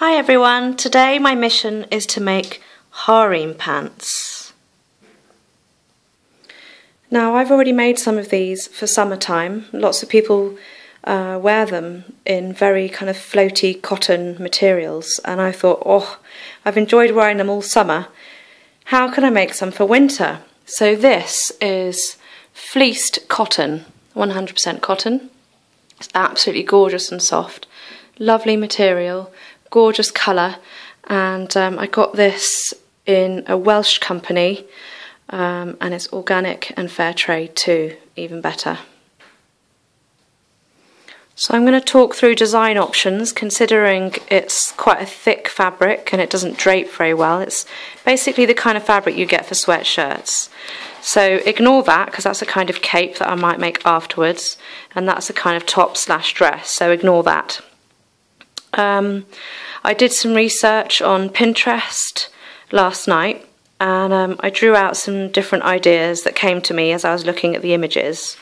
Hi everyone, today my mission is to make harem pants. Now I've already made some of these for summertime. Lots of people wear them in very kind of floaty cotton materials, and I thought, oh, I've enjoyed wearing them all summer. How can I make some for winter? So this is fleeced cotton, 100% cotton. It's absolutely gorgeous and soft. Lovely material, gorgeous colour, and I got this in a Welsh company, and it's organic and fair trade too, even better. So I'm going to talk through design options, considering it's quite a thick fabric and it doesn't drape very well. It's basically the kind of fabric you get for sweatshirts. So ignore that, because that's a kind of cape that I might make afterwards, and that's a kind of top/dress, so ignore that. I did some research on Pinterest last night, and I drew out some different ideas that came to me as I was looking at the images.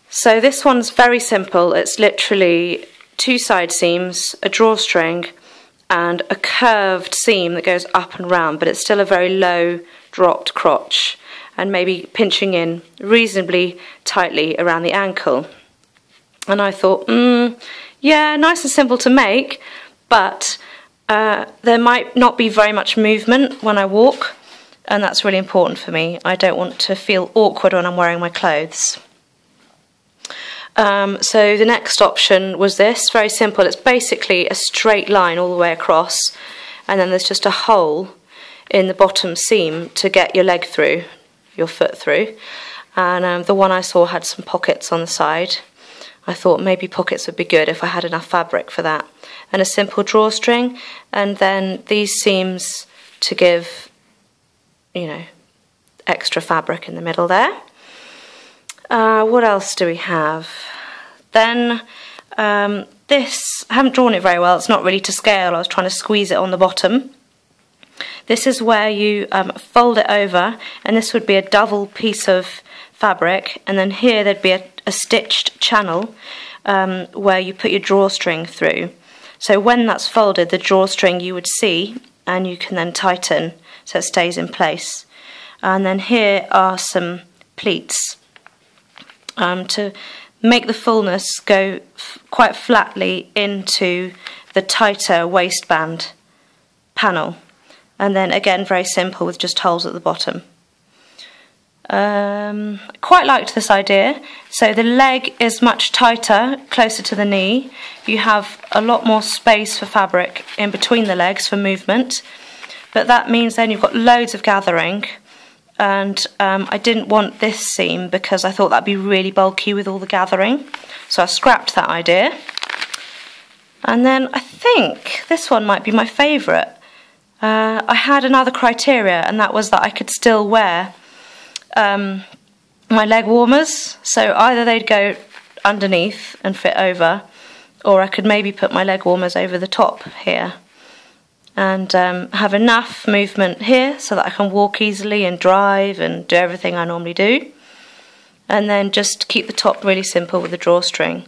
So this one's very simple. It's literally 2 side seams, a drawstring, and a curved seam that goes up and round, but it's still a very low dropped crotch, and maybe pinching in reasonably tightly around the ankle. And I thought, yeah, nice and simple to make, but there might not be very much movement when I walk, and that's really important for me. I don't want to feel awkward when I'm wearing my clothes. So the next option was this, very simple. It's basically a straight line all the way across, and then there's just a hole in the bottom seam to get your leg through, your foot through. And the one I saw had some pockets on the side. I thought maybe pockets would be good if I had enough fabric for that. And a simple drawstring, and then these seams to give, you know, extra fabric in the middle there. What else do we have? Then this, I haven't drawn it very well, it's not really to scale, I was trying to squeeze it on the bottom. This is where you fold it over, and this would be a double piece of fabric, and then here there'd be a stitched channel where you put your drawstring through. So when that's folded, the drawstring you would see, and you can then tighten so it stays in place. And then here are some pleats to make the fullness go quite flatly into the tighter waistband panel. And then again, very simple with just holes at the bottom. I quite liked this idea. So the leg is much tighter, closer to the knee. You have a lot more space for fabric in between the legs for movement, but that means then you've got loads of gathering. And I didn't want this seam because I thought that'd be really bulky with all the gathering, so I scrapped that idea. And then I think this one might be my favourite. I had another criteria, and that was that I could still wear my leg warmers, so either they'd go underneath and fit over, or I could maybe put my leg warmers over the top here, and have enough movement here so that I can walk easily and drive and do everything I normally do, and then just keep the top really simple with the drawstring.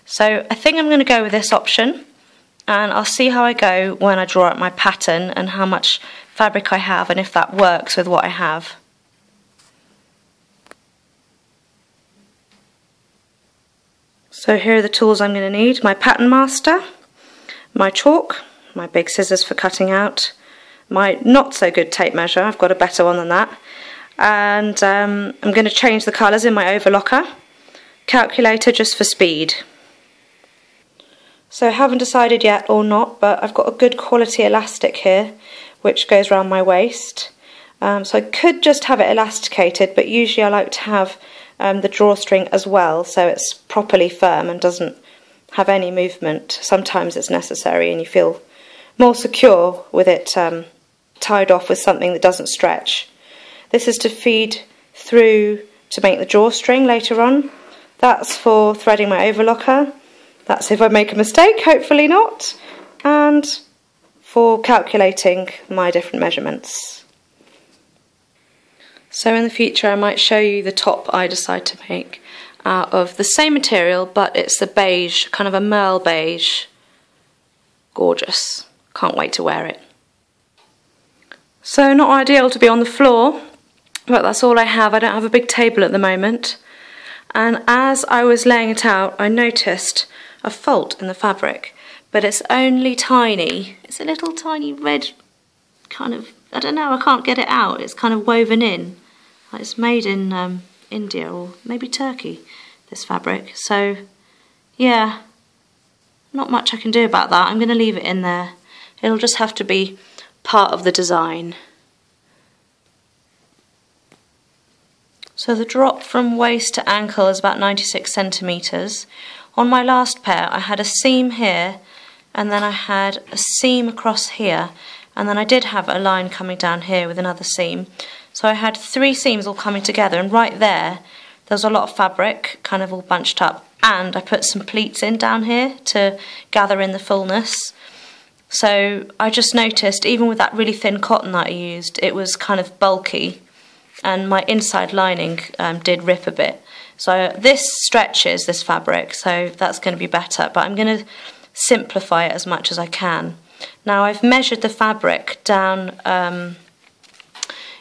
So I think I'm going to go with this option, and I'll see how I go when I draw out my pattern and how much fabric I have and if that works with what I have. So here are the tools I'm going to need: my pattern master, my chalk, my big scissors for cutting out, my not so good tape measure, I've got a better one than that, and I'm going to change the colours in my overlocker, calculator just for speed. So I haven't decided yet or not, but I've got a good quality elastic here which goes around my waist, so I could just have it elasticated, but usually I like to have the drawstring as well so it's properly firm and doesn't have any movement. Sometimes it's necessary and you feel more secure with it tied off with something that doesn't stretch. This is to feed through to make the drawstring later on. That's for threading my overlocker. That's if I make a mistake, hopefully not. And for calculating my different measurements. So in the future I might show you the top I decide to make out of the same material, but it's the beige, kind of a merle beige. Gorgeous. Can't wait to wear it. So not ideal to be on the floor, but that's all I have. I don't have a big table at the moment. And as I was laying it out, I noticed a fault in the fabric, but it's only tiny. It's a little tiny red kind of, I don't know, I can't get it out. It's kind of woven in. It's made in India or maybe Turkey, this fabric. So yeah, not much I can do about that. I'm going to leave it in there. It'll just have to be part of the design. So the drop from waist to ankle is about 96 centimetres. On my last pair I had a seam here, and then I had a seam across here, and then I did have a line coming down here with another seam. So I had 3 seams all coming together, and right there there's a lot of fabric kind of all bunched up, and I put some pleats in down here to gather in the fullness. So I just noticed, even with that really thin cotton that I used, it was kind of bulky, and my inside lining did rip a bit. So this stretches this fabric, so that's going to be better, but I'm going to simplify it as much as I can. Now I've measured the fabric down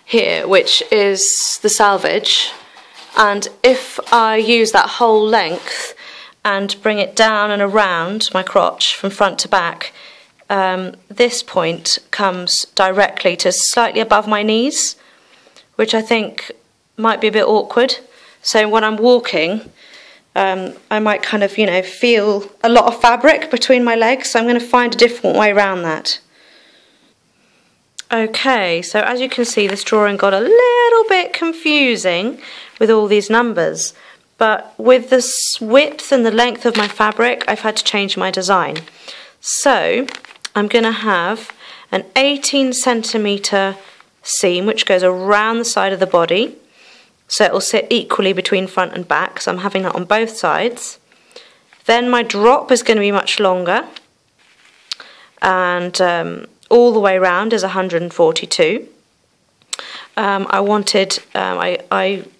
here, which is the selvage, and if I use that whole length and bring it down and around my crotch from front to back, this point comes directly to slightly above my knees, which I think might be a bit awkward. So when I'm walking, I might kind of, feel a lot of fabric between my legs, so I'm going to find a different way around that. Okay, so as you can see, this drawing got a little bit confusing with all these numbers, but with the width and the length of my fabric, I've had to change my design. So I'm going to have an 18 centimetre seam which goes around the side of the body, so it will sit equally between front and back, so I'm having that on both sides. Then my drop is going to be much longer, and all the way around is 142. I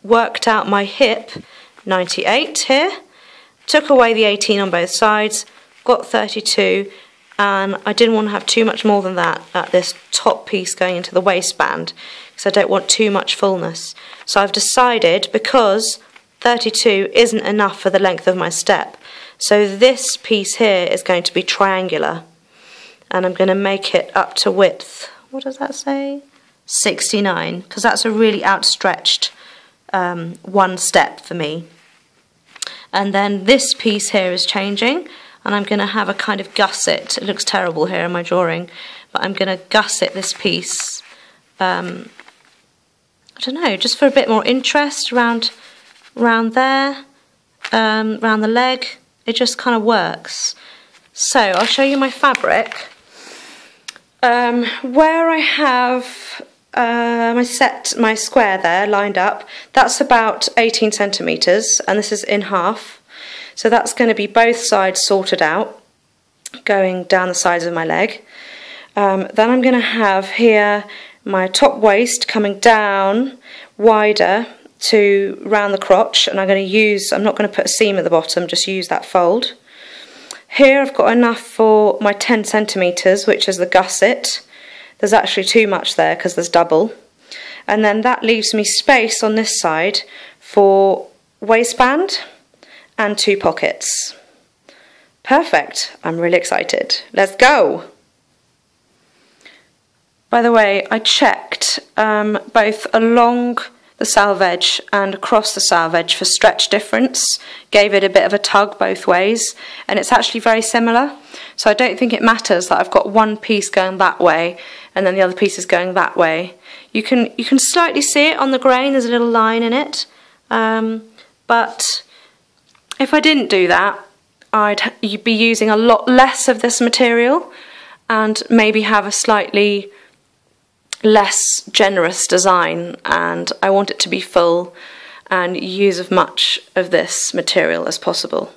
worked out my hip 98 here, took away the 18 on both sides, got 32, and I didn't want to have too much more than that at this top piece going into the waistband, because I don't want too much fullness. So I've decided, because 32 isn't enough for the length of my step, so this piece here is going to be triangular, and I'm going to make it up to width, what does that say? 69, because that's a really outstretched one step for me. And then this piece here is changing, and I'm going to have a kind of gusset. It looks terrible here in my drawing, but I'm going to gusset this piece, I don't know, just for a bit more interest around there, around the leg. It just kind of works. So I'll show you my fabric. Where I have my square there lined up, that's about 18 centimetres, and this is in half. So that's going to be both sides sorted out, going down the sides of my leg. Then I'm going to have here my top waist coming down wider to round the crotch, and I'm not going to put a seam at the bottom, just use that fold. Here I've got enough for my 10 centimetres, which is the gusset. There's actually too much there because there's double. And then that leaves me space on this side for waistband and 2 pockets. Perfect. I'm really excited. Let's go. By the way, I checked both along the selvage and across the selvage for stretch difference, gave it a bit of a tug both ways, and it's actually very similar. So I don't think it matters that I've got one piece going that way and then the other piece is going that way. You can slightly see it on the grain, there's a little line in it, but if I didn't do that, you'd be using a lot less of this material and maybe have a slightly less generous design, and I want it to be full and use as much of this material as possible.